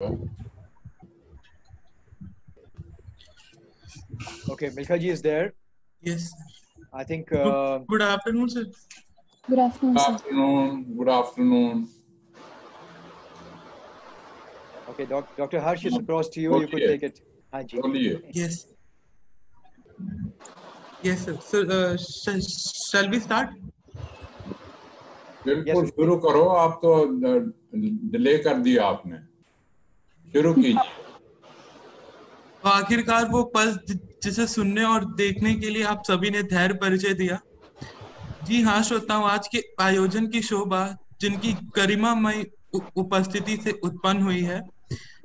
Okay, Milkha ji is there. Yes. I think. Good afternoon, sir. Good afternoon, sir. Good afternoon. Okay, Dr. Harsh is across to you. You could take it. हाँ जी. Yes. Yes, sir. So, shall we start? बिल्कुल शुरू करो. आप तो delay कर दिया आपने. शुरू कीजिए. आखिरकार वो पल जिसे सुनने और देखने के लिए आप सभी ने धैर्य परिचय दिया. जी हाँ श्रोताओं, आज के आयोजन की शोभा जिनकी गरिमामय उपस्थिति से उत्पन्न हुई है,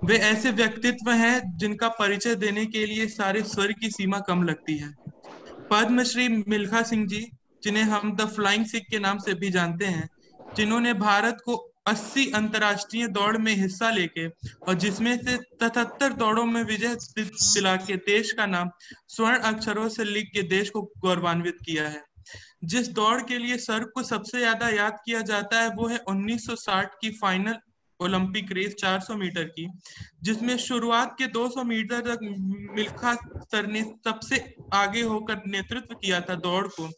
वे ऐसे व्यक्तित्व हैं जिनका परिचय देने के लिए सारे स्वर की सीमा कम लगती है. पद्मश्री मिल्खा सिंह जी, जिन्हें हम द फ्लाइंग सिख के नाम से भी जानते हैं, जिन्होंने भारत को 80 अंतर्राष्ट्रीय दौड़ में हिस्सा लेके और जिसमें से 77 दौड़ों में विजय दिला के देश का नाम स्वर्ण अक्षरों से लिख के देश को गौरवान्वित किया है. जिस दौड़ के लिए सर को सबसे ज्यादा याद किया जाता है वो है 1960 की फाइनल ओलंपिक रेस 400 मीटर की, जिसमें शुरुआत के 200 मीटर तक मिल्खा सर ने सबसे आगे होकर नेतृत्व किया था दौड़ को,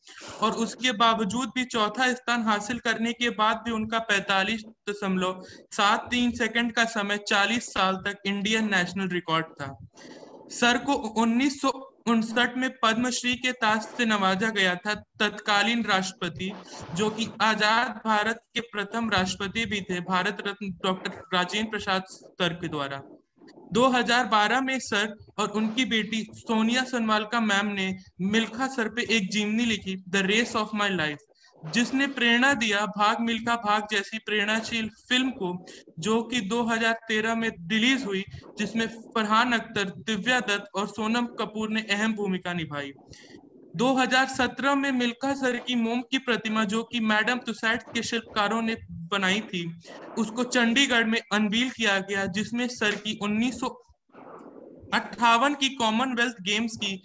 और उसके बावजूद भी चौथा स्थान हासिल करने के बाद भी उनका 45.73 सेकंड का समय 40 साल तक इंडियन नेशनल रिकॉर्ड था. सर को 1959 में पद्मश्री के ताज से नवाजा गया था तत्कालीन राष्ट्रपति, जो कि आजाद भारत के प्रथम राष्ट्रपति भी थे, भारत रत्न डॉक्टर राजेंद्र प्रसाद सर के द्वारा. 2012 में सर और उनकी बेटी सोनिया सोनवालका मैम ने मिल्खा सर पे एक जीवनी लिखी, the race of my life, जिसने प्रेरणा दिया भाग मिल्खा भाग जैसी प्रेरणाशील फिल्म को, जो कि 2013 में रिलीज हुई, जिसमें फरहान अख्तर, दिव्या दत्त और सोनम कपूर ने अहम भूमिका निभाई. 2017 में मिल्खा सर की मोम की प्रतिमा, जो कि मैडम तुसाइड्स के शिल्पकारों ने बनाई थी, उसको चंडीगढ़ में अनवील किया गया, जिसमें सर की 1958 की कॉमनवेल्थ गेम्स की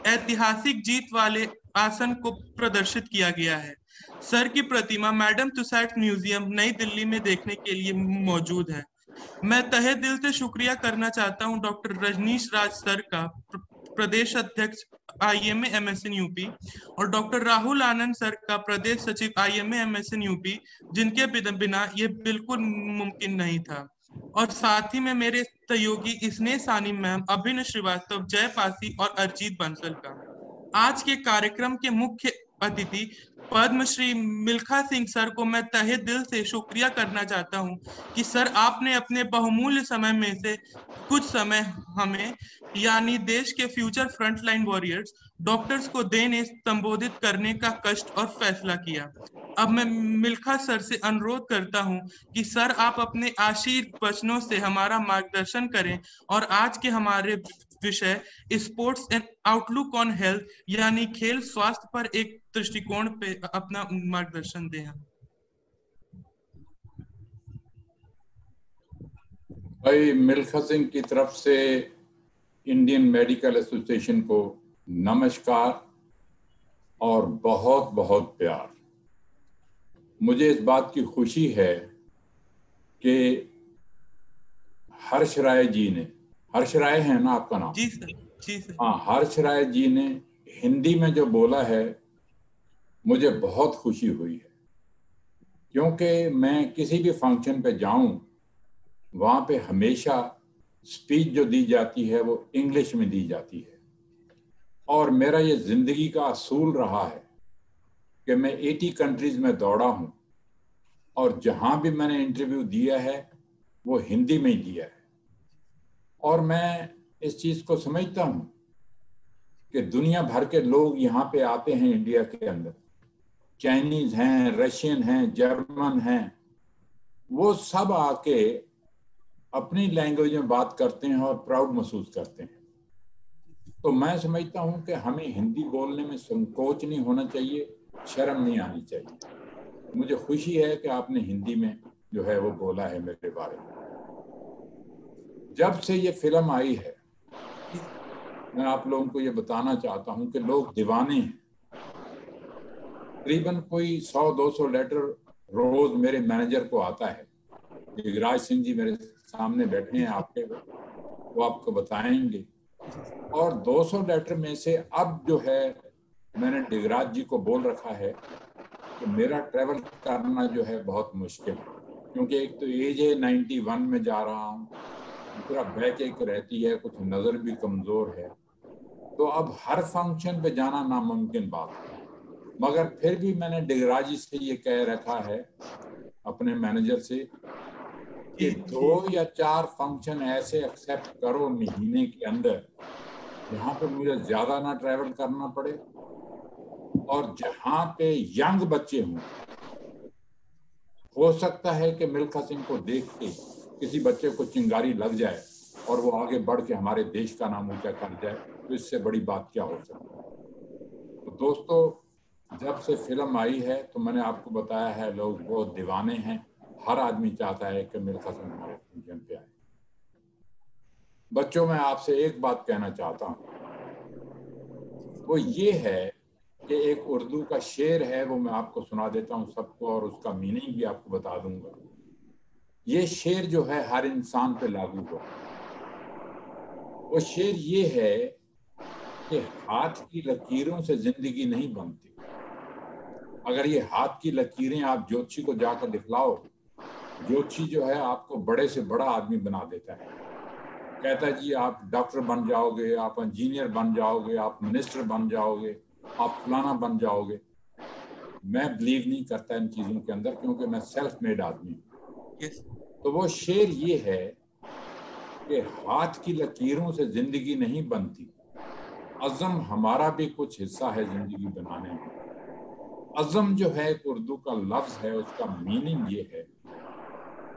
ऐतिहासिक जीत वाले आसन को प्रदर्शित किया गया है. सर की प्रतिमा मैडम तुसाइड्स म्यूजियम नई दिल्ली में देखने के लिए मौजूद है. मैं तहे दिल से शुक्रिया करना चाहता हूं डॉक्टर रजनीश राज सर का, प्रदेश अध्यक्ष IMA MSN यूपी, और डॉक्टर राहुल आनंद सर का, प्रदेश सचिव IMA MSN यूपी, जिनके बिना ये बिल्कुल मुमकिन नहीं था. और साथ ही में मेरे सहयोगी स्नेह सानी मैम, अभिनव श्रीवास्तव, जय पासी और अरिजीत बंसल का. आज के कार्यक्रम के मुख्य अतिथि पद्मश्री मिल्खा सिंह सर को मैं तहे दिल से शुक्रिया करना चाहता हूं कि सर आपने अपने बहुमूल्य समय में से कुछ समय हमें, यानी देश के फ्यूचर फ्रंटलाइन वॉरियर्स डॉक्टर्स को देने संबोधित करने का कष्ट और फैसला किया. अब मैं मिल्खा सर से अनुरोध करता हूं कि सर आप अपने आशीर्वाद वचनों से हमारा मार्गदर्शन करें और आज के हमारे विषय sports and outlook on health, यानी खेल स्वास्थ्य पर एक दृष्टिकोण पे अपना मार्गदर्शन दें. भाई मिल्खा सिंह की तरफ से इंडियन मेडिकल एसोसिएशन को नमस्कार और बहुत बहुत प्यार. मुझे इस बात की खुशी है कि हर्ष राय जी ने, हर्ष राय है ना आपका नाम? जी सर. जी सर. हाँ, हर्ष राय जी ने हिंदी में जो बोला है मुझे बहुत खुशी हुई है, क्योंकि मैं किसी भी फंक्शन पे जाऊं वहाँ पे हमेशा स्पीच जो दी जाती है वो इंग्लिश में दी जाती है, और मेरा ये जिंदगी का असूल रहा है कि मैं 80 कंट्रीज में दौड़ा हूँ और जहाँ भी मैंने इंटरव्यू दिया है वो हिंदी में ही दिया है. और मैं इस चीज़ को समझता हूँ कि दुनिया भर के लोग यहाँ पे आते हैं इंडिया के अंदर, चाइनीज हैं, रशियन हैं, जर्मन हैं, वो सब आके अपनी लैंग्वेज में बात करते हैं और प्राउड महसूस करते हैं. तो मैं समझता हूँ कि हमें हिंदी बोलने में संकोच नहीं होना चाहिए, शर्म नहीं आनी चाहिए. मुझे खुशी है कि आपने हिंदी में जो है वो बोला है मेरे बारे में. जब से ये फिल्म आई है मैं आप लोगों को ये बताना चाहता हूँ कि लोग दीवाने हैं. तकरीबन कोई 100-200 लेटर रोज मेरे मैनेजर को आता है. राज सिंह जी मेरे सामने बैठे हैं आपके, वो आपको बताएंगे। और 200 लेटर में से अब जो है मैंने डिगराज जी को बोल रखा है कि मेरा ट्रैवल करना जो है बहुत मुश्किल है, क्योंकि एक तो एज है 91 में जा रहा हूँ, दूसरा बैक एक रहती है, कुछ नज़र भी कमज़ोर है, तो अब हर फंक्शन पे जाना नामुमकिन बात है। मगर फिर भी मैंने डिगराजी से ये कह रखा है अपने मैनेजर से कि 2 या 4 फंक्शन ऐसे एक्सेप्ट करो महीने के अंदर जहाँ पे मुझे ज्यादा ना ट्रैवल करना पड़े और जहाँ पे यंग बच्चे हों। हो सकता है कि मिल्खा सिंह को देख के किसी बच्चे को चिंगारी लग जाए और वो आगे बढ़ के हमारे देश का नाम ऊंचा कर जाए, तो इससे बड़ी बात क्या हो सकती है। तो दोस्तों, जब से फिल्म आई है तो मैंने आपको बताया है लोग बहुत दीवाने हैं, हर आदमी चाहता है कि मिल्खा सिंह हमारे फंक्शन पे आए। बच्चों, मैं आपसे एक बात कहना चाहता हूँ, वो ये है कि एक उर्दू का शेर है, वो मैं आपको सुना देता हूँ सबको, और उसका मीनिंग भी आपको बता दूंगा। ये शेर जो है हर इंसान पे लागू हो। वो शेर ये है कि हाथ की लकीरों से जिंदगी नहीं बनती। अगर ये हाथ की लकीरें आप ज्योतिषी को जाकर दिखलाओ, ज्योतिषी जो है आपको बड़े से बड़ा आदमी बना देता है। कहता है जी आप डॉक्टर बन जाओगे, आप इंजीनियर बन जाओगे, आप मिनिस्टर बन जाओगे, आप फलाना बन जाओगे। मैं बिलीव नहीं करता इन चीजों के अंदर, क्योंकि मैं सेल्फ मेड आदमी हूँ। तो वो शेर ये है कि हाथ की लकीरों से जिंदगी नहीं बनती, अज़म हमारा भी कुछ हिस्सा है जिंदगी बनाने में। अज़म जो है एक उर्दू का लफ्ज है, उसका मीनिंग ये है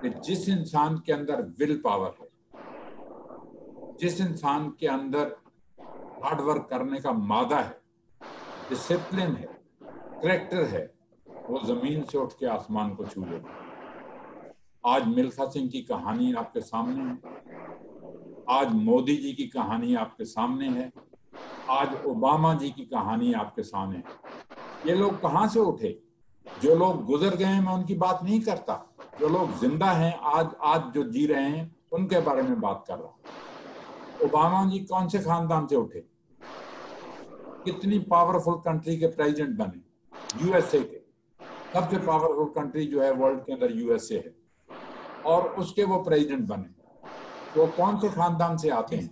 कि जिस इंसान के अंदर विल पावर है, जिस इंसान के अंदर हार्ड वर्क करने का मादा है, डिसिप्लिन है, करैक्टर है, वो जमीन से उठ के आसमान को छू लेगा। आज मिल्खा सिंह की कहानी आपके सामने है, आज मोदी जी की कहानी आपके सामने है, आज ओबामा जी की कहानी आपके सामने है। ये लोग कहाँ से उठे? जो लोग गुजर गए हैं मैं उनकी बात नहीं करता, जो लोग जिंदा हैं आज जो जी रहे हैं उनके बारे में बात कर रहा हूं। ओबामा जी कौन से खानदान से उठे? कितनी पावरफुल कंट्री के प्रेसिडेंट बने, यूएसए के। सबसे पावरफुल कंट्री जो है वर्ल्ड के अंदर यूएसए है, और उसके वो प्रेसिडेंट बने। वो कौन से खानदान से आते हैं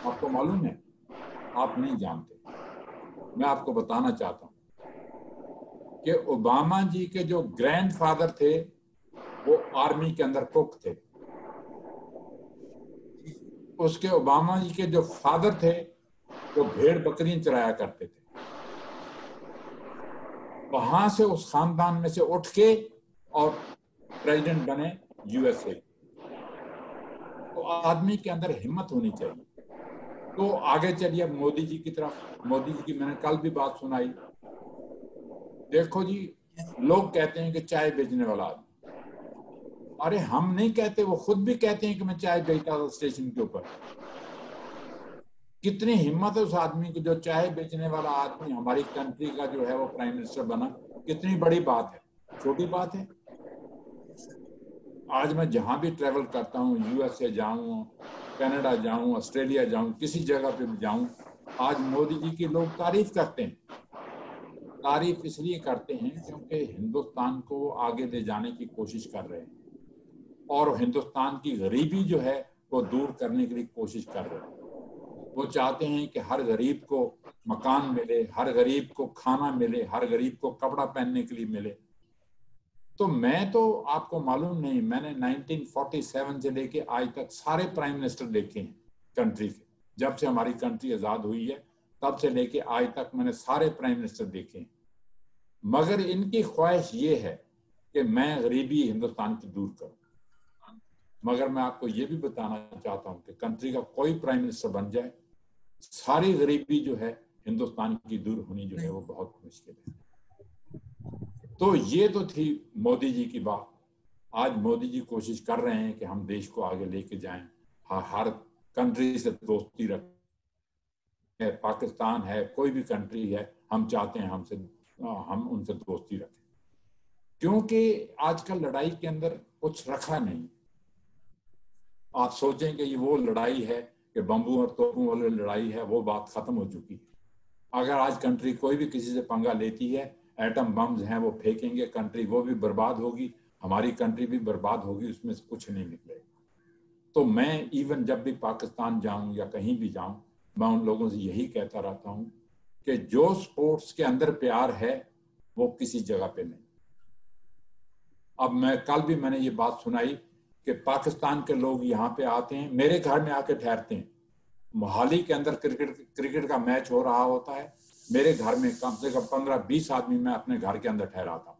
आपको मालूम है? आप नहीं जानते। मैं आपको बताना चाहता हूं कि ओबामा जी के जो ग्रैंडफादर थे वो आर्मी के अंदर कुक थे। उसके ओबामा जी के जो फादर थे वो भेड़ बकरियां चराया करते थे। वहां से उस खानदान में से उठ के और प्रेसिडेंट बने यूएसए। तो आदमी के अंदर हिम्मत होनी चाहिए। तो आगे चलिए मोदी जी की तरफ। मोदी जी की मैंने कल भी बात सुनाई। देखो जी, लोग कहते हैं कि चाय बेचने वाला आदमी, अरे हम नहीं कहते, वो खुद भी कहते हैं कि मैं चाय बेचता था स्टेशन के ऊपर। कितनी हिम्मत है उस आदमी की, जो चाय बेचने वाला आदमी हमारी कंट्री का जो है वो प्राइम मिनिस्टर बना। कितनी बड़ी बात है, छोटी बात है। आज मैं जहां भी ट्रेवल करता हूँ, यूएसए जाऊं, कनाडा जाऊं, ऑस्ट्रेलिया जाऊं, किसी जगह पे भी जाऊं, आज मोदी जी की लोग तारीफ करते हैं। तारीफ इसलिए करते हैं क्योंकि हिंदुस्तान को आगे ले जाने की कोशिश कर रहे हैं, और हिंदुस्तान की गरीबी जो है वो दूर करने के लिए कोशिश कर रहे हैं। वो चाहते हैं कि हर गरीब को मकान मिले, हर गरीब को खाना मिले, हर गरीब को कपड़ा पहनने के लिए मिले। तो मैं तो आपको मालूम नहीं, मैंने 1947 से लेके आज तक सारे प्राइम मिनिस्टर देखे हैं कंट्री के। जब से हमारी कंट्री आजाद हुई है तब से लेके आज तक मैंने सारे प्राइम मिनिस्टर देखे हैं। मगर इनकी ख्वाहिश ये है कि मैं गरीबी हिंदुस्तान की दूर करूं। मगर मैं आपको ये भी बताना चाहता हूं कि कंट्री का कोई प्राइम मिनिस्टर बन जाए, सारी गरीबी जो है हिंदुस्तान की दूर होनी जो है वो बहुत मुश्किल है। तो ये तो थी मोदी जी की बात। आज मोदी जी कोशिश कर रहे हैं कि हम देश को आगे लेके जाएं, हर कंट्री से दोस्ती रखें। पाकिस्तान है, कोई भी कंट्री है, हम चाहते हैं हम उनसे दोस्ती रखें, क्योंकि आजकल लड़ाई के अंदर कुछ रखा नहीं। आप सोचें कि ये वो लड़ाई है कि बम्बू और तोपों वाली लड़ाई है, वो बात खत्म हो चुकी है। अगर आज कंट्री कोई भी किसी से पंगा लेती है, एटम बम्स हैं वो फेंकेंगे, कंट्री वो भी बर्बाद होगी, हमारी कंट्री भी बर्बाद होगी, उसमें से कुछ नहीं निकलेगा। तो मैं इवन जब भी पाकिस्तान जाऊं या कहीं भी जाऊं, मैं उन लोगों से यही कहता रहता हूं कि जो स्पोर्ट्स के अंदर प्यार है वो किसी जगह पे नहीं। अब कल भी मैंने ये बात सुनाई कि पाकिस्तान के लोग यहाँ पे आते हैं, मेरे घर में आके ठहरते हैं। मोहाली के अंदर क्रिकेट का मैच हो रहा होता है, मेरे घर में कम से कम 15-20 आदमी मैं अपने घर के अंदर ठहराता हूँ,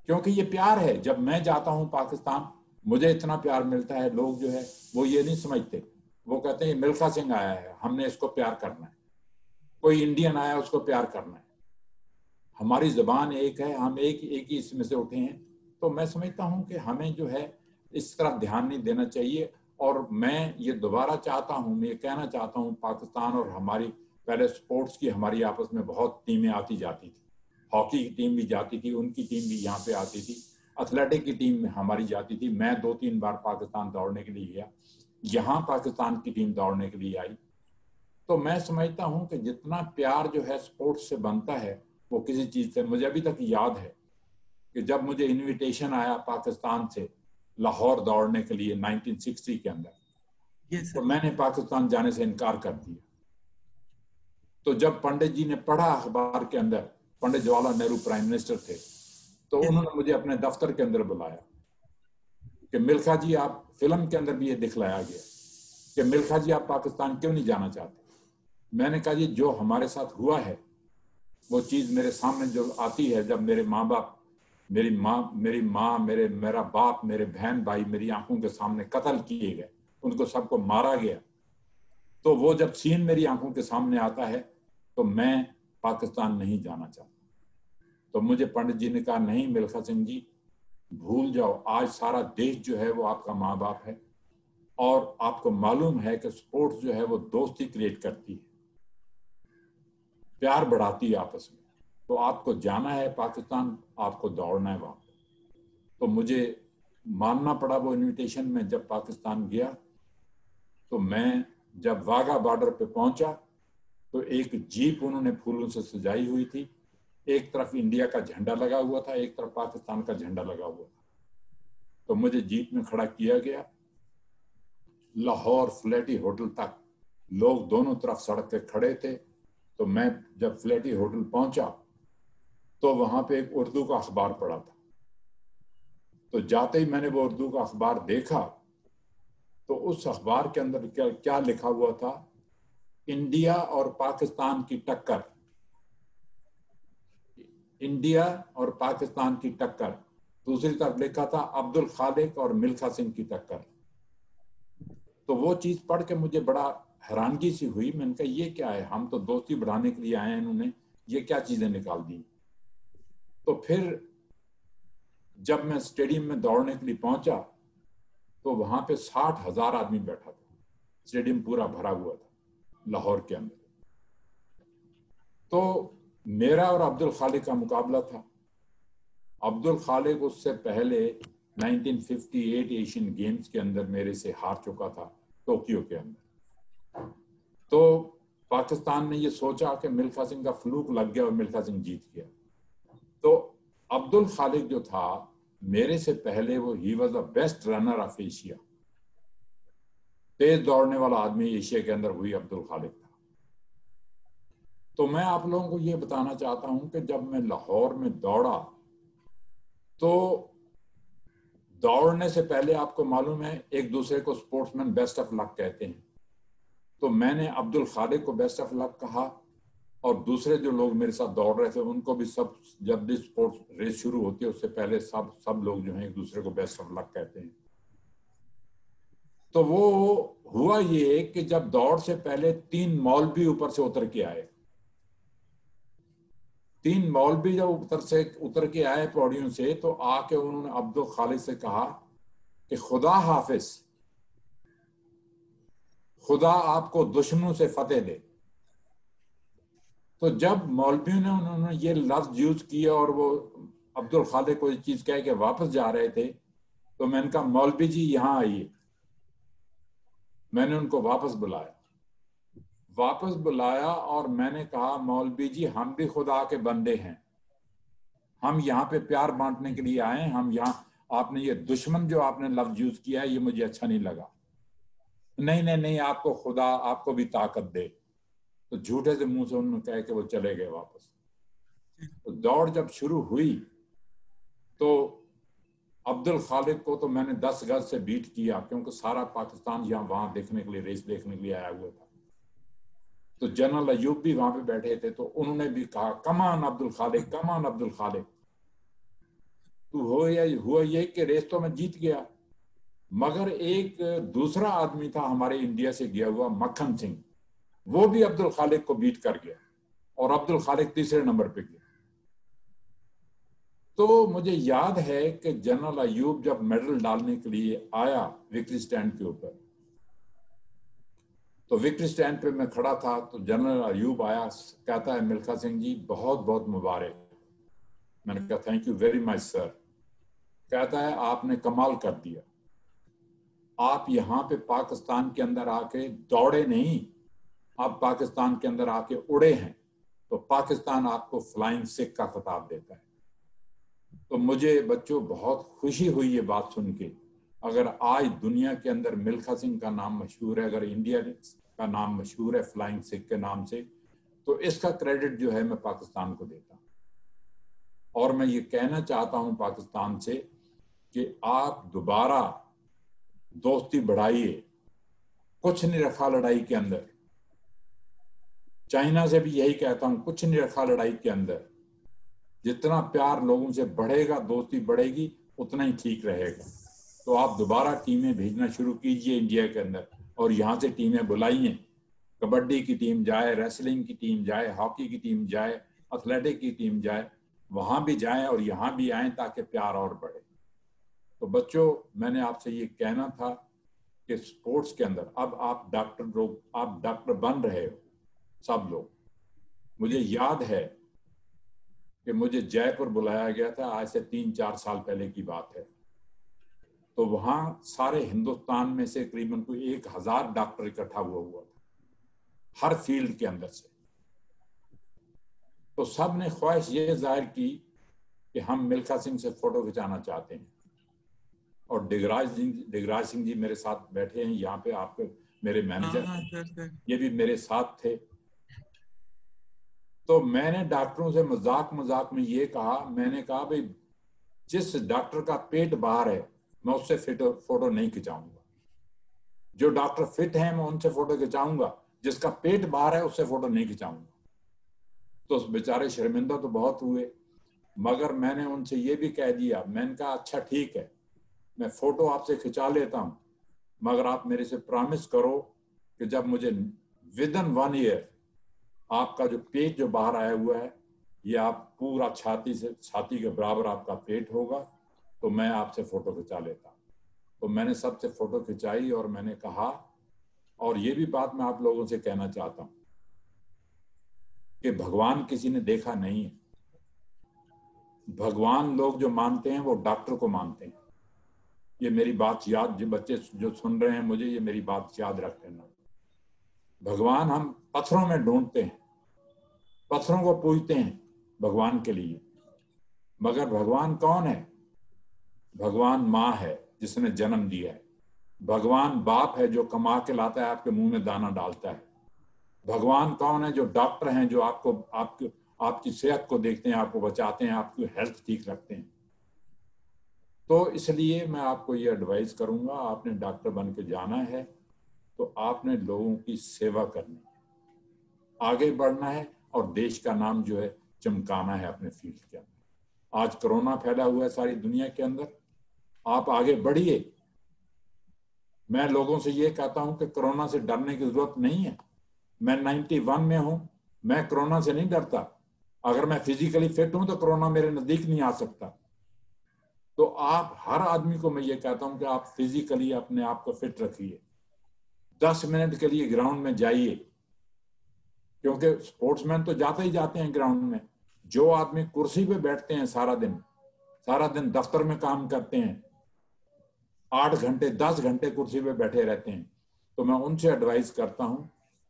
क्योंकि ये प्यार है। जब मैं जाता हूँ पाकिस्तान, मुझे इतना प्यार मिलता है। लोग जो है वो ये नहीं समझते, वो कहते हैं मिल्खा सिंह आया है, हमने इसको प्यार करना है। कोई इंडियन आया उसको प्यार करना है। हमारी जबान एक है, हम एक ही इसमें से उठे हैं। तो मैं समझता हूँ कि हमें जो है इस तरफ ध्यान नहीं देना चाहिए। और मैं ये दोबारा चाहता हूँ, मैं ये कहना चाहता हूँ, पाकिस्तान और हमारी, पहले स्पोर्ट्स की हमारी आपस में बहुत टीमें आती जाती थी, हॉकी की टीम भी जाती थी, उनकी टीम भी यहाँ पे आती थी, एथलेटिक की टीम हमारी जाती थी। मैं 2-3 बार पाकिस्तान दौड़ने के लिए गया, यहाँ पाकिस्तान की टीम दौड़ने के लिए आई। तो मैं समझता हूँ कि जितना प्यार जो है स्पोर्ट्स से बनता है वो किसी चीज से, मुझे अभी तक याद है कि जब मुझे इनविटेशन आया पाकिस्तान से लाहौर दौड़ने के लिए 1960 के अंदर, तो मैंने पाकिस्तान जाने से इनकार कर दिया। तो जब पंडित जी ने पढ़ा अखबार के अंदर, पंडित जवाहरलाल नेहरू प्राइम मिनिस्टर थे, तो उन्होंने मुझे अपने दफ्तर के अंदर बुलाया कि मिल्खा जी, आप, फिल्म के अंदर भी ये दिखलाया गया कि मिल्खा जी आप पाकिस्तान क्यों नहीं जाना चाहते। मैंने कहा जी जो हमारे साथ हुआ है वो चीज मेरे सामने जो आती है, जब मेरे माँ बाप, मेरी माँ, मेरा बाप, मेरे बहन भाई मेरी आंखों के सामने कत्ल किए गए, उनको सबको मारा गया, तो वो जब सीन मेरी आंखों के सामने आता है तो मैं पाकिस्तान नहीं जाना चाहता। तो मुझे पंडित जी ने कहा नहीं मिल्खा सिंह जी, भूल जाओ, आज सारा देश जो है वो आपका माँ बाप है, और आपको मालूम है कि स्पोर्ट्स जो है वो दोस्ती क्रिएट करती है, प्यार बढ़ाती है आपस में। तो आपको जाना है पाकिस्तान, आपको दौड़ना है वहां पर। तो मुझे मानना पड़ा वो इनविटेशन में। जब पाकिस्तान गया तो मैं जब वाघा बॉर्डर पे पहुंचा तो एक जीप उन्होंने फूलों से सजाई हुई थी, एक तरफ इंडिया का झंडा लगा हुआ था, एक तरफ पाकिस्तान का झंडा लगा हुआ था। तो मुझे जीप में खड़ा किया गया, लाहौर फ्लैटी होटल तक लोग दोनों तरफ सड़क पे खड़े थे। तो मैं जब फ्लैटी होटल पहुंचा तो वहां पे एक उर्दू का अखबार पड़ा था। तो जाते ही मैंने वो उर्दू का अखबार देखा तो उस अखबार के अंदर क्या लिखा हुआ था, इंडिया और पाकिस्तान की टक्कर, इंडिया और पाकिस्तान की टक्कर। दूसरी तरफ लिखा था अब्दुल खालिक और मिल्खा सिंह की टक्कर। तो वो चीज पढ़ के मुझे बड़ा हैरानगी सी हुई। मैंने कहा ये क्या है, हम तो दोस्ती बढ़ाने के लिए आए हैं, इन्होंने ये क्या चीजें निकाल दी। तो फिर जब मैं स्टेडियम में दौड़ने के लिए पहुंचा तो वहां पे 60,000 आदमी बैठा था, स्टेडियम पूरा भरा हुआ था लाहौर के अंदर। तो मेरा और अब्दुल खालिक का मुकाबला था। अब्दुल खालिक उससे पहले 1958 एशियन गेम्स के अंदर मेरे से हार चुका था टोक्यो के अंदर। तो पाकिस्तान ने ये सोचा कि मिल्खा सिंह का फ्लूक लग गया और मिल्खा सिंह जीत गया। तो अब्दुल खालिक जो था मेरे से पहले, वो ही was the best runner of Asia, तेज दौड़ने वाला आदमी एशिया के अंदर हुई अब्दुल खालिक था। तो मैं आप लोगों को ये बताना चाहता हूं कि जब मैं लाहौर में दौड़ा तो दौड़ने से पहले आपको मालूम है एक दूसरे को स्पोर्ट्समैन बेस्ट ऑफ लक कहते हैं। तो मैंने अब्दुल खालिक को बेस्ट ऑफ लक कहा और दूसरे जो लोग मेरे साथ दौड़ रहे थे उनको भी, सब जब भी स्पोर्ट्स रेस शुरू होती है उससे पहले सब लोग जो हैं एक दूसरे को बेस्ट ऑफ लक कहते हैं। तो वो हुआ ये कि जब दौड़ से पहले 3 मौलवी ऊपर से उतर के आए, 3 मौलवी जब उतर के आए पौड़ियों से, तो आके उन्होंने अब्दुल खालिक से कहा कि खुदा हाफिज, खुदा आपको दुश्मनों से फतेह दे। तो जब मौलवियों ने उन्होंने ये लफ्ज यूज किया और वो अब्दुल खालिक को ये चीज कह के वापस जा रहे थे, तो मैंने कहा मौलवी जी यहाँ आइए। मैंने उनको वापस बुलाया और मैंने कहा मौलवी जी हम भी खुदा के बंदे हैं, हम यहाँ पे प्यार बांटने के लिए आए हैं, हम यहाँ, आपने ये दुश्मन जो आपने लफ्ज यूज किया है ये मुझे अच्छा नहीं लगा। नहीं नहीं नहीं, आपको खुदा आपको भी ताकत दे। तो झूठे से मुंह से उन्होंने कह के वो चले गए वापस। तो दौड़ जब शुरू हुई तो अब्दुल खालिक को तो मैंने 10 गज से बीट किया, क्योंकि सारा पाकिस्तान यहाँ वहां देखने के लिए, रेस देखने के लिए आया हुआ था। तो जनरल अयूब भी वहां पे बैठे थे, तो उन्होंने भी कहा कमान अब्दुल खालिक, कमान अब्दुल खालिक। तो हुआ ये कि रेस तो मैं जीत गया, मगर एक दूसरा आदमी था हमारे इंडिया से गया हुआ मक्खन सिंह, वो भी अब्दुल खालिक को बीट कर गया और अब्दुल खालिक तीसरे नंबर पे गया। तो मुझे याद है कि जनरल अयूब जब मेडल डालने के लिए आया विक्ट्री स्टैंड के ऊपर, तो विक्ट्री स्टैंड पे मैं खड़ा था, तो जनरल अयूब आया, कहता है मिल्खा सिंह जी बहुत बहुत मुबारक। मैंने कहा thank you very much sir. कहता है आपने कमाल कर दिया, आप यहाँ पे पाकिस्तान के अंदर आके दौड़े नहीं, आप पाकिस्तान के अंदर आके उड़े हैं, तो पाकिस्तान आपको फ्लाइंग सिख का खिताब देता है। तो मुझे बच्चों बहुत खुशी हुई ये बात सुन के। अगर आज दुनिया के अंदर मिल्खा सिंह का नाम मशहूर है, अगर इंडिया का नाम मशहूर है फ्लाइंग सिख के नाम से, तो इसका क्रेडिट जो है मैं पाकिस्तान को देता हूं। और मैं ये कहना चाहता हूं पाकिस्तान से कि आप दोबारा दोस्ती बढ़ाइए, कुछ नहीं रखा लड़ाई के अंदर। चाइना से भी यही कहता हूं, कुछ नहीं रखा लड़ाई के अंदर। जितना प्यार लोगों से बढ़ेगा, दोस्ती बढ़ेगी, उतना ही ठीक रहेगा। तो आप दोबारा टीमें भेजना शुरू कीजिए इंडिया के अंदर, और यहाँ से टीमें बुलाइए, कबड्डी की टीम जाए, रेसलिंग की टीम जाए, हॉकी की टीम जाए, एथलेटिक की टीम जाए, वहां भी जाएं और यहाँ भी आए, ताकि प्यार और बढ़े। तो बच्चों मैंने आपसे ये कहना था कि स्पोर्ट्स के अंदर अब आप डॉक्टर बन रहे हो सब लोग। मुझे याद है कि मुझे जयपुर बुलाया गया था, आज से 3-4 साल पहले की बात है। तो वहां सारे हिंदुस्तान में से करीबन कोई 1000 डॉक्टर इकट्ठा हुआ था, हर फील्ड के अंदर से। तो सब ने ख्वाहिश ये जाहिर की कि हम मिल्खा सिंह से फोटो खिंचाना चाहते हैं। और डिगराज सिंह जी मेरे साथ बैठे हैं यहाँ पे, आपके मेरे मैनेजर, ये भी मेरे साथ थे। तो मैंने डॉक्टरों से मजाक में ये कहा, मैंने कहा भाई जिस डॉक्टर का पेट बाहर है मैं उससे फोटो नहीं खिंचाऊंगा। जो डॉक्टर फिट हैं मैं उनसे फोटो खिंचाऊंगा, जिसका पेट बाहर है उससे फोटो नहीं खिंचाऊंगा। तो बेचारे शर्मिंदा तो बहुत हुए, मगर मैंने उनसे ये भी कह दिया, मैंने कहा अच्छा ठीक है मैं फोटो आपसे खिंचा लेता हूं, मगर आप मेरे से प्रॉमिस करो कि जब मुझे विदिन 1 ईयर आपका जो पेट जो बाहर आया हुआ है, ये आप पूरा छाती के बराबर आपका पेट होगा, तो मैं आपसे फोटो खिंचा लेता। तो मैंने सबसे फोटो खिंचाई और मैंने कहा, और ये भी बात मैं आप लोगों से कहना चाहता हूं कि भगवान किसी ने देखा नहीं है। भगवान लोग जो मानते हैं वो डॉक्टर को मानते हैं। ये मेरी बात याद, जो बच्चे जो सुन रहे हैं मुझे, ये मेरी बात याद रख लेना। भगवान हम पत्थरों में ढूंढते हैं, पत्थरों को पूजते हैं भगवान के लिए, मगर भगवान कौन है? भगवान माँ है जिसने जन्म दिया है। भगवान बाप है जो कमा के लाता है, आपके मुंह में दाना डालता है। भगवान कौन है? जो डॉक्टर हैं, जो आपकी सेहत को देखते हैं, आपको बचाते हैं, आपकी हेल्थ ठीक रखते हैं। तो इसलिए मैं आपको ये एडवाइस करूंगा, आपने डॉक्टर बन के जाना है तो आपने लोगों की सेवा करनी है, आगे बढ़ना है और देश का नाम जो है चमकाना है अपने फील्ड के अंदर। आज कोरोना फैला हुआ है सारी दुनिया के अंदर, आप आगे बढ़िए। मैं लोगों से ये कहता हूं कि कोरोना से डरने की जरूरत नहीं है। मैं 91 में हूं, मैं कोरोना से नहीं डरता। अगर मैं फिजिकली फिट हूं तो कोरोना मेरे नजदीक नहीं आ सकता। तो आप हर आदमी को मैं ये कहता हूं कि आप फिजिकली अपने आप को फिट रखिए। 10 मिनट के लिए ग्राउंड में जाइए, क्योंकि स्पोर्ट्समैन तो जाते ही जाते हैं ग्राउंड में। जो आदमी कुर्सी पे बैठते हैं सारा दिन दफ्तर में काम करते हैं, 8 घंटे 10 घंटे कुर्सी पे बैठे रहते हैं, तो मैं उनसे एडवाइस करता हूं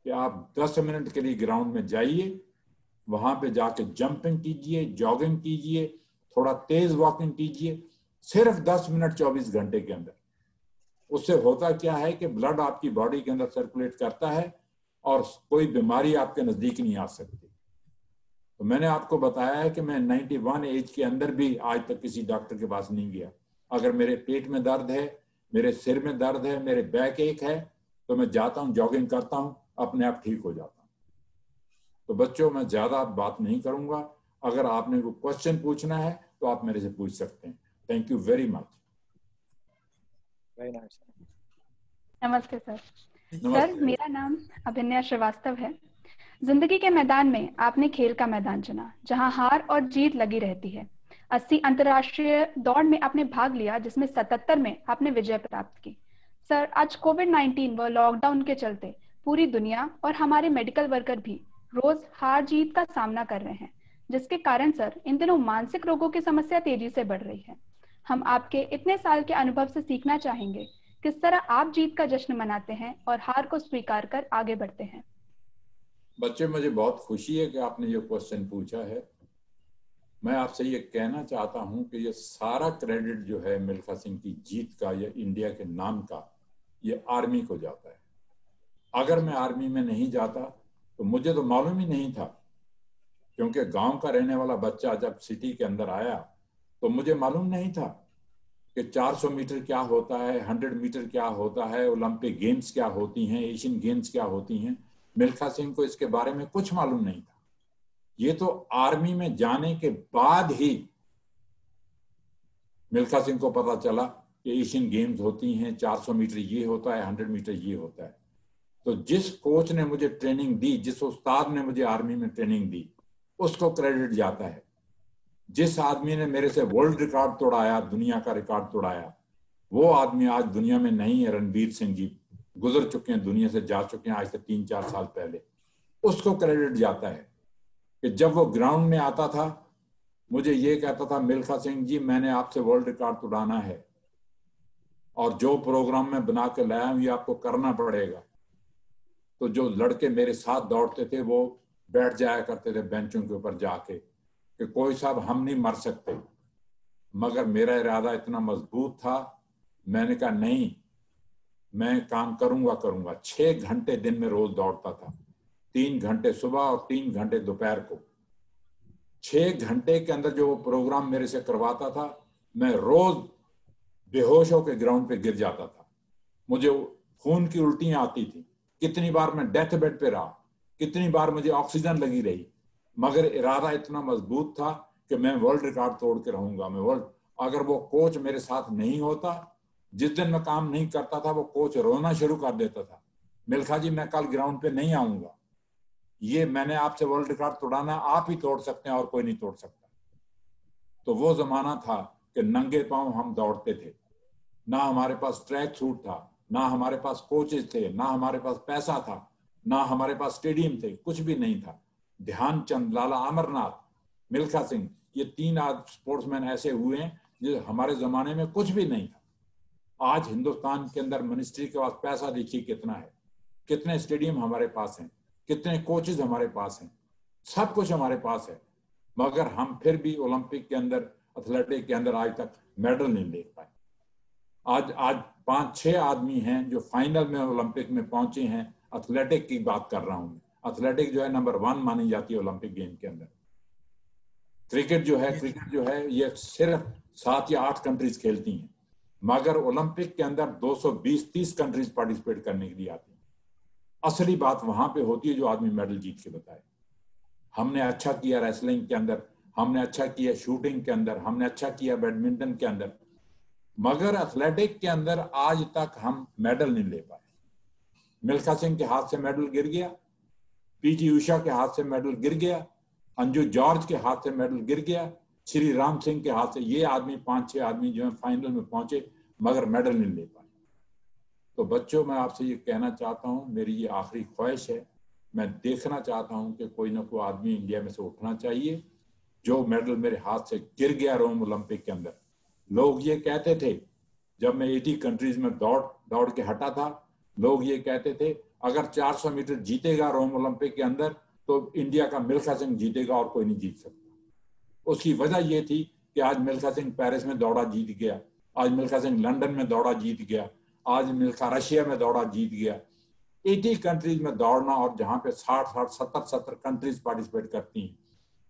कि आप 10 मिनट के लिए ग्राउंड में जाइए, वहां पे जाके जंपिंग कीजिए, जॉगिंग कीजिए, थोड़ा तेज वॉकिंग कीजिए, सिर्फ 10 मिनट 24 घंटे के अंदर। उससे होता क्या है कि ब्लड आपकी बॉडी के अंदर सर्कुलेट करता है और कोई बीमारी आपके नजदीक नहीं आ सकती। तो मैंने आपको बताया है कि मैं 91 एज के अंदर भी आज तक किसी डॉक्टर के पास नहीं गया। अगर मेरे पेट में दर्द है, मेरे सिर में दर्द है, मेरे बैक एक है, तो मैं जाता हूँ, जॉगिंग करता हूँ, अपने आप ठीक हो जाता हूँ। तो बच्चों, मैं ज्यादा बात नहीं करूंगा। अगर आपने कोई क्वेश्चन पूछना है तो आप मेरे से पूछ सकते हैं। Thank you very much. Very nice. नमस्ते सर। नमस्ते। सर, मेरा नाम अभिनया श्रीवास्तव है। जिंदगी के मैदान में आपने खेल का मैदान चुना, जहां हार और जीत लगी रहती है। 80 अंतर्राष्ट्रीय दौड़ में आपने भाग लिया, जिसमें 77 में आपने विजय प्राप्त की। सर, आज कोविड-19 व लॉकडाउन के चलते पूरी दुनिया और हमारे मेडिकल वर्कर भी रोज हार जीत का सामना कर रहे हैं, जिसके कारण सर इन दिनों मानसिक रोगों की समस्या तेजी से बढ़ रही है। हम आपके इतने साल के अनुभव से सीखना चाहेंगे, किस तरह आप जीत का जश्न मनाते हैं और हार को स्वीकार कर आगे बढ़ते हैं। बच्चे, मुझे बहुत खुशी है कि आपने ये क्वेश्चन पूछा है। मैं आपसे ये कहना चाहता हूं कि ये सारा क्रेडिट जो है मिल्खा सिंह की जीत का या इंडिया के नाम का, ये आर्मी को जाता है। अगर मैं आर्मी में नहीं जाता तो मुझे तो मालूम ही नहीं था, क्योंकि गांव का रहने वाला बच्चा जब सिटी के अंदर आया तो मुझे मालूम नहीं था कि 400 मीटर क्या होता है, 100 मीटर क्या होता है, ओलंपिक गेम्स क्या होती हैं, एशियन गेम्स क्या होती हैं। मिल्खा सिंह को इसके बारे में कुछ मालूम नहीं था। ये तो आर्मी में जाने के बाद ही मिल्खा सिंह को पता चला कि एशियन गेम्स होती हैं, 400 मीटर ये होता है, 100 मीटर ये होता है। तो जिस कोच ने मुझे ट्रेनिंग दी, जिस उस्ताद ने मुझे आर्मी में ट्रेनिंग दी, उसको क्रेडिट जाता है। जिस आदमी ने मेरे से वर्ल्ड रिकॉर्ड तोड़ाया, दुनिया का रिकॉर्ड तोड़ाया, वो आदमी आज दुनिया में नहीं है। रणवीर सिंह जी गुजर चुके हैं, दुनिया से जा चुके हैं आज से 3-4 साल पहले। उसको क्रेडिट जाता है कि जब वो ग्राउंड में आता था, मुझे ये कहता था, मिल्खा सिंह जी मैंने आपसे वर्ल्ड रिकॉर्ड तोड़ाना है और जो प्रोग्राम में बना के लाया हूं ये आपको करना पड़ेगा। तो जो लड़के मेरे साथ दौड़ते थे वो बैठ जाया करते थे बेंचों के ऊपर जाके कि कोई साहब हम नहीं मर सकते। मगर मेरा इरादा इतना मजबूत था, मैंने कहा नहीं, मैं काम करूंगा। 6 घंटे दिन में रोज दौड़ता था, 3 घंटे सुबह और 3 घंटे दोपहर को। 6 घंटे के अंदर जो वो प्रोग्राम मेरे से करवाता था, मैं रोज बेहोश होकर ग्राउंड पे गिर जाता था। मुझे खून की उल्टियां आती थी, कितनी बार मैं डेथ बेड पे रहा, कितनी बार मुझे ऑक्सीजन लगी रही, मगर इरादा इतना मजबूत था कि मैं वर्ल्ड रिकॉर्ड तोड़ के रहूंगा। अगर वो कोच मेरे साथ नहीं होता, जिस दिन मैं काम नहीं करता था, वो कोच रोना शुरू कर देता था, मिल्खा जी मैं कल ग्राउंड पे नहीं आऊंगा, ये मैंने आपसे वर्ल्ड रिकॉर्ड तोड़ाना, आप ही तोड़ सकते हैं और कोई नहीं तोड़ सकता। तो वो जमाना था कि नंगे पांव हम दौड़ते थे, ना हमारे पास ट्रैक सूट था, ना हमारे पास कोचेस थे, ना हमारे पास पैसा था, ना हमारे पास स्टेडियम थे, कुछ भी नहीं था। ध्यानचंद, लाला अमरनाथ, मिल्खा सिंह, ये 3 स्पोर्ट्समैन ऐसे हुए हैं जो हमारे जमाने में कुछ भी नहीं था। आज हिंदुस्तान के अंदर मिनिस्ट्री के पास पैसा देखिए कितना है, कितने स्टेडियम हमारे पास हैं, कितने कोचेस हमारे पास हैं, सब कुछ हमारे पास है, मगर हम फिर भी ओलंपिक के अंदर, एथलेटिक के अंदर आज तक मेडल नहीं ले पाए। आज 5-6 आदमी हैं जो फाइनल में ओलंपिक में पहुंचे हैं। एथलेटिक की बात कर रहा हूं, एथलेटिक जो है नंबर 1 मानी जाती है ओलंपिक गेम के अंदर। क्रिकेट जो है ये सिर्फ 7 या 8 कंट्रीज खेलती हैं, मगर ओलंपिक के अंदर 220-30 कंट्रीज पार्टिसिपेट करने के लिए आती हैं। असली बात वहां पे होती है जो आदमी मेडल जीत के बताए। हमने अच्छा किया रेसलिंग के अंदर, हमने अच्छा किया शूटिंग के अंदर, हमने अच्छा किया बैडमिंटन के अंदर, मगर एथलेटिक के अंदर आज तक हम मेडल नहीं ले पाए। मिल्खा सिंह के हाथ से मेडल गिर गया, पीटी उषा के हाथ से मेडल गिर गया, अंजू जॉर्ज के हाथ से मेडल गिर गया, श्री राम सिंह के हाथ से। ये आदमी 5-6 आदमी जो है फाइनल में पहुंचे मगर मेडल नहीं ले पाए। तो बच्चों, मैं आपसे ये कहना चाहता हूं, मेरी ये आखिरी ख्वाहिश है, मैं देखना चाहता हूं कि कोई ना कोई आदमी इंडिया में से उठना चाहिए जो मेडल मेरे हाथ से गिर गया रोम ओलंपिक के अंदर। लोग ये कहते थे जब मैं 80 कंट्रीज में दौड़ के हटा था, लोग ये कहते थे अगर 400 मीटर जीतेगा रोम ओलंपिक के अंदर तो इंडिया का मिल्खा सिंह जीतेगा और कोई नहीं जीत सकता। उसकी वजह ये थी कि आज मिल्खा सिंह पेरिस में दौड़ा जीत गया, आज मिल्खा सिंह लंदन में दौड़ा जीत गया, आज मिल्खा रशिया में दौड़ा जीत गया। 80 कंट्रीज में दौड़ना और जहां पे 60 70 कंट्रीज पार्टिसिपेट करती हैं,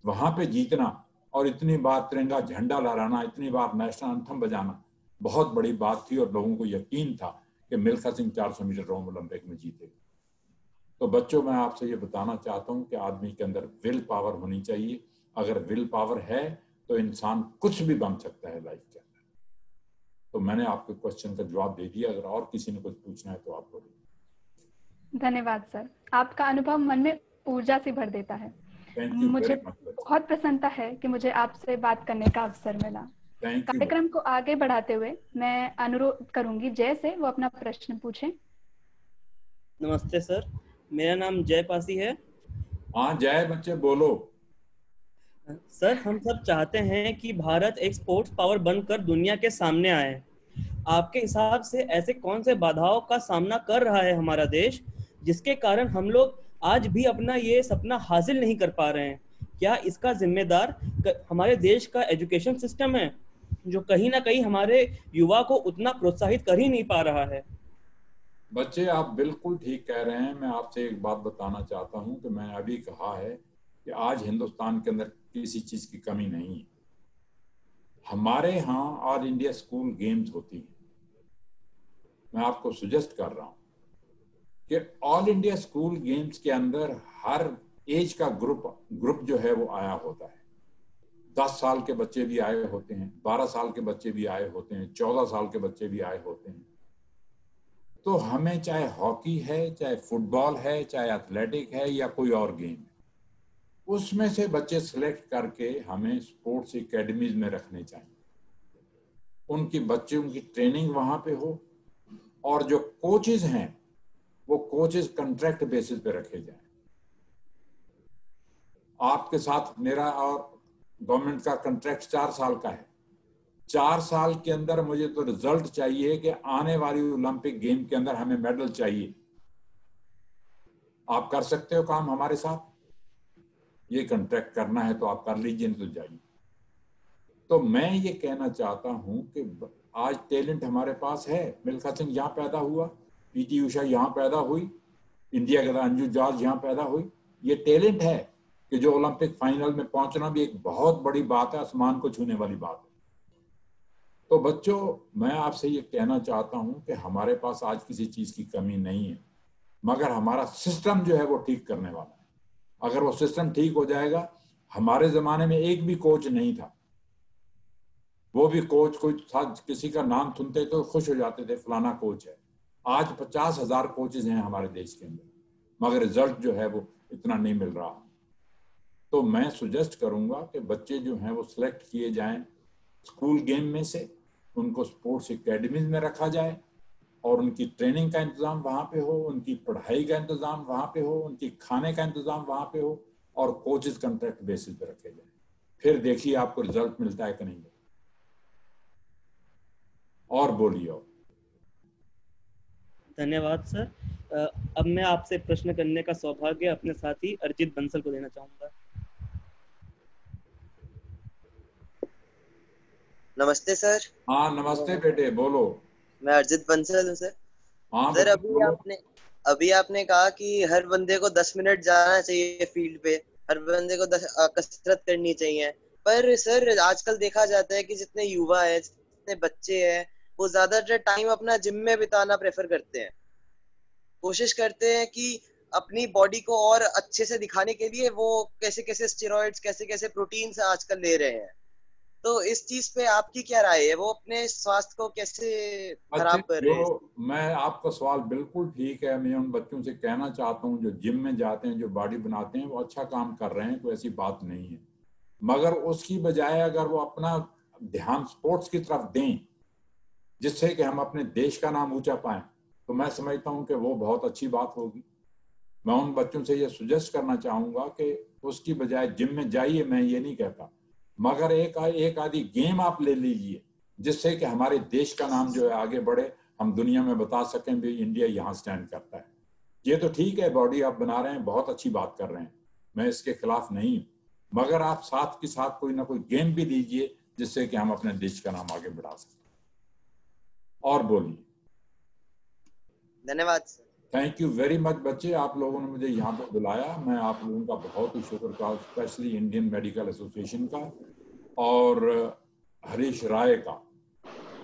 वहां पे जीतना और इतनी बार तिरंगा झंडा लहराना, इतनी बार नेशनल एंथम बजाना बहुत बड़ी बात थी और लोगों को यकीन था कि मिल्खा सिंह 400 मीटर रोम ओलंपिक में जीतेगा। तो बच्चों, मैं आपसे ये बताना चाहता हूँ कि आदमी के अंदर विल पावर होनी चाहिए। अगर विल पावर है तो इंसान कुछ भी बन सकता है लाइफ के अंदर। तो मैंने आपके क्वेश्चन का जवाब दे दिया। अगर और किसी ने कुछ पूछना है तो आप बोलिए। धन्यवाद सर, आपका अनुभव मन में ऊर्जा से भर देता है। मुझे बहुत प्रसन्नता है कि मुझे आपसे बात करने का अवसर मिला। कार्यक्रम को आगे बढ़ाते हुए मैं अनुरोध करूंगी जय से वो अपना प्रश्न पूछें। नमस्ते सर, मेरा नाम जय पासी है। हाँ जय, बच्चे बोलो। सर, हम सब चाहते हैं कि भारत एक स्पोर्ट्स पावर बनकर दुनिया के सामने आए। आपके हिसाब से ऐसे कौन से बाधाओं का सामना कर रहा है हमारा देश, जिसके कारण हम लोग आज भी अपना ये सपना हासिल नहीं कर पा रहे हैं? क्या इसका जिम्मेदार हमारे देश का एजुकेशन सिस्टम है, जो कहीं ना कहीं हमारे युवा को उतना प्रोत्साहित कर ही नहीं पा रहा है? बच्चे, आप बिल्कुल ठीक कह रहे हैं। मैं आपसे एक बात बताना चाहता हूं कि मैंने अभी कहा है कि आज हिंदुस्तान के अंदर किसी चीज की कमी नहीं है। हमारे यहाँ ऑल इंडिया स्कूल गेम्स होती हैं। मैं आपको सजेस्ट कर रहा हूं कि ऑल इंडिया स्कूल गेम्स के अंदर हर एज का ग्रुप जो है वो आया होता है। 10 साल के बच्चे भी आए होते हैं, 12 साल के बच्चे भी आए होते हैं, 14 साल के बच्चे भी आए होते हैं। तो हमें चाहे हॉकी है, चाहे फुटबॉल है, चाहे एथलेटिक है या कोई और गेम है, उसमें से बच्चे सिलेक्ट करके हमें स्पोर्ट्स एकेडमीज में रखने चाहिए। उनकी बच्चों की ट्रेनिंग वहां पे हो और जो कोचेज हैं वो कोचेज कॉन्ट्रैक्ट बेसिस पे रखे जाएं। आपके साथ मेरा और गवर्नमेंट का कॉन्ट्रैक्ट 4 साल का है। 4 साल के अंदर मुझे तो रिजल्ट चाहिए कि आने वाली ओलंपिक गेम के अंदर हमें मेडल चाहिए। आप कर सकते हो काम हमारे साथ? ये कॉन्ट्रैक्ट करना है तो आप कर लीजिए, नहीं तो जाइए। तो मैं ये कहना चाहता हूं कि आज टैलेंट हमारे पास है। मिल्खा सिंह यहाँ पैदा हुआ, पीटी उषा यहाँ पैदा हुई, इंडिया का अंजू जॉर्ज यहाँ पैदा हुई। ये टैलेंट है कि जो ओलंपिक फाइनल में पहुंचना भी एक बहुत बड़ी बात है, आसमान को छूने वाली बात है। तो बच्चों, मैं आपसे ये कहना चाहता हूं कि हमारे पास आज किसी चीज की कमी नहीं है, मगर हमारा सिस्टम जो है वो ठीक करने वाला है। अगर वो सिस्टम ठीक हो जाएगा, हमारे जमाने में एक भी कोच नहीं था। वो भी कोच कोई था, किसी का नाम सुनते तो खुश हो जाते थे, फलाना कोच है। आज 50,000 कोचेज हैं हमारे देश के अंदर, मगर रिजल्ट जो है वो इतना नहीं मिल रहा। तो मैं सुजेस्ट करूंगा कि बच्चे जो हैं वो सिलेक्ट किए जाएं स्कूल गेम में से, उनको स्पोर्ट्स एकेडमीज में रखा जाए और उनकी ट्रेनिंग का इंतजाम वहां पे हो, उनकी पढ़ाई का इंतजाम वहां पे हो, उनकी खाने का इंतजाम वहां पे हो और कोचेज कॉन्ट्रैक्ट बेसिस पे रखे जाए। फिर देखिए आपको रिजल्ट मिलता है कि नहीं। और बोलिए। धन्यवाद सर। अब मैं आपसे प्रश्न करने का सौभाग्य अपने साथी अर्जित बंसल को देना चाहूंगा। नमस्ते सर। हाँ नमस्ते बेटे, बोलो। मैं अर्जित बंसल हूँ सर। हाँ सर, अभी आपने कहा कि हर बंदे को 10 मिनट जाना चाहिए फील्ड पे, हर बंदे को कसरत करनी चाहिए। पर सर, आजकल देखा जाता है कि जितने युवा है, जितने बच्चे हैं, वो ज्यादातर टाइम अपना जिम में बिताना प्रेफर करते हैं। कोशिश करते हैं कि अपनी बॉडी को और अच्छे से दिखाने के लिए वो कैसे कैसे स्टेरॉइड्स, कैसे कैसे प्रोटीन्स आजकल ले रहे हैं। तो इस चीज पे आपकी क्या राय है? वो अपने स्वास्थ्य को कैसे खराब कर रहे हैं? मैं आपका सवाल बिल्कुल ठीक है। मैं उन बच्चों से कहना चाहता हूँ जो जिम में जाते हैं, जो बॉडी बनाते हैं, वो अच्छा काम कर रहे हैं, तो ऐसी बात नहीं है। मगर उसकी बजाय अगर वो अपना ध्यान स्पोर्ट्स की तरफ दें, जिससे कि हम अपने देश का नाम ऊंचा पाएं, तो मैं समझता हूँ कि वो बहुत अच्छी बात होगी। मैं उन बच्चों से ये सुजेस्ट करना चाहूंगा कि उसकी बजाय जिम में जाइए, मैं ये नहीं कहता, मगर एक आधी गेम आप ले लीजिए जिससे कि हमारे देश का नाम जो है आगे बढ़े, हम दुनिया में बता सकें भी इंडिया यहाँ स्टैंड करता है। ये तो ठीक है, बॉडी आप बना रहे हैं, बहुत अच्छी बात कर रहे हैं, मैं इसके खिलाफ नहीं हूँ, मगर आप साथ के साथ कोई ना कोई गेम भी दीजिए जिससे कि हम अपने देश का नाम आगे बढ़ा सकें। और बोलिए। धन्यवाद sir. Thank you very much बच्चे, आप लोगों ने मुझे यहाँ पे बुलाया, मैं आप लोगों का बहुत ही शुक्र का, स्पेशली इंडियन मेडिकल एसोसिएशन का और हरीश राय का,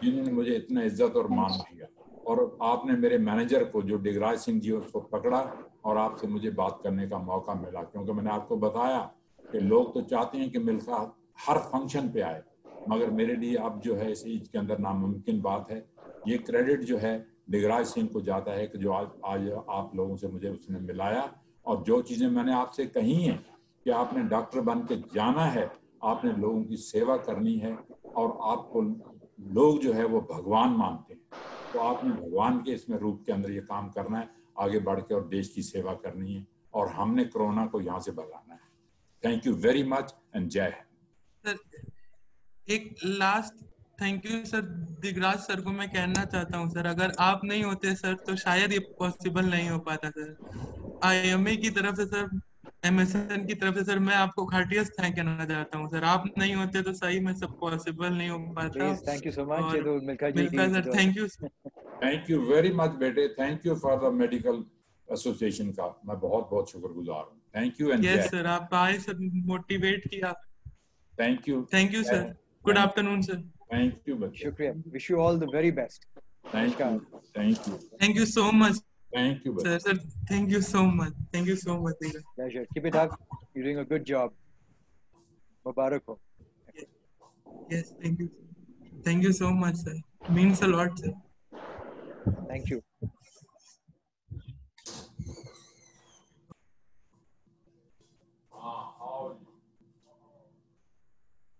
जिन्होंने मुझे इतना इज्जत और मान दिया, और आपने मेरे मैनेजर को जो डिगराज सिंह जी, उसको पकड़ा और आपसे मुझे बात करने का मौका मिला, क्योंकि मैंने आपको बताया कि लोग तो चाहते हैं कि मिलकर हर फंक्शन पे आए, मगर मेरे लिए अब जो है इस एज के अंदर नामुमकिन बात है। ये क्रेडिट जो है डिगराज सिंह को जाता है कि जो आज आप लोगों से मुझे उसने मिलाया, और जो चीज़ें मैंने आपसे कही हैं कि आपने डॉक्टर बन के जाना है, आपने लोगों की सेवा करनी है, और आपको लोग जो है वो भगवान मानते हैं, तो आपने भगवान के इसमें रूप के अंदर ये काम करना है, आगे बढ़ के और देश की सेवा करनी है, और हमने कोरोना को यहाँ से भगाना है। Thank you very much and जय हिंद। एक last thank you sir Digraj sir को मैं कहना चाहता हूँ सर, अगर आप नहीं होते सर तो शायद ये पॉसिबल नहीं हो पाता सर। IMA की तरफ से सर, MSN की तरफ से सर, मैं आपको हार्टियस्ट थैंक कहना चाहता हूँ सर। आप नहीं होते तो सही में सब पॉसिबल नहीं हो पाता। Thank you so much. और Milkha sir thank you. Thank you very much बेटे, thank you for the medical association का मैं बहुत बहुत शुक्रगुजार हूँ। Thank you and yes sir, आप आए सर, मोटिवेट किया। Thank you sir. Good afternoon sir. Thank you बच्चे। शुक्रिया, wish you all the very best. Thank you thank you so much thank you sir. Thank you so much. Pleasure. Keep it up. You're doing a good job. Mubarak ho. Yes, thank you so much sir, means a lot sir. Thank you.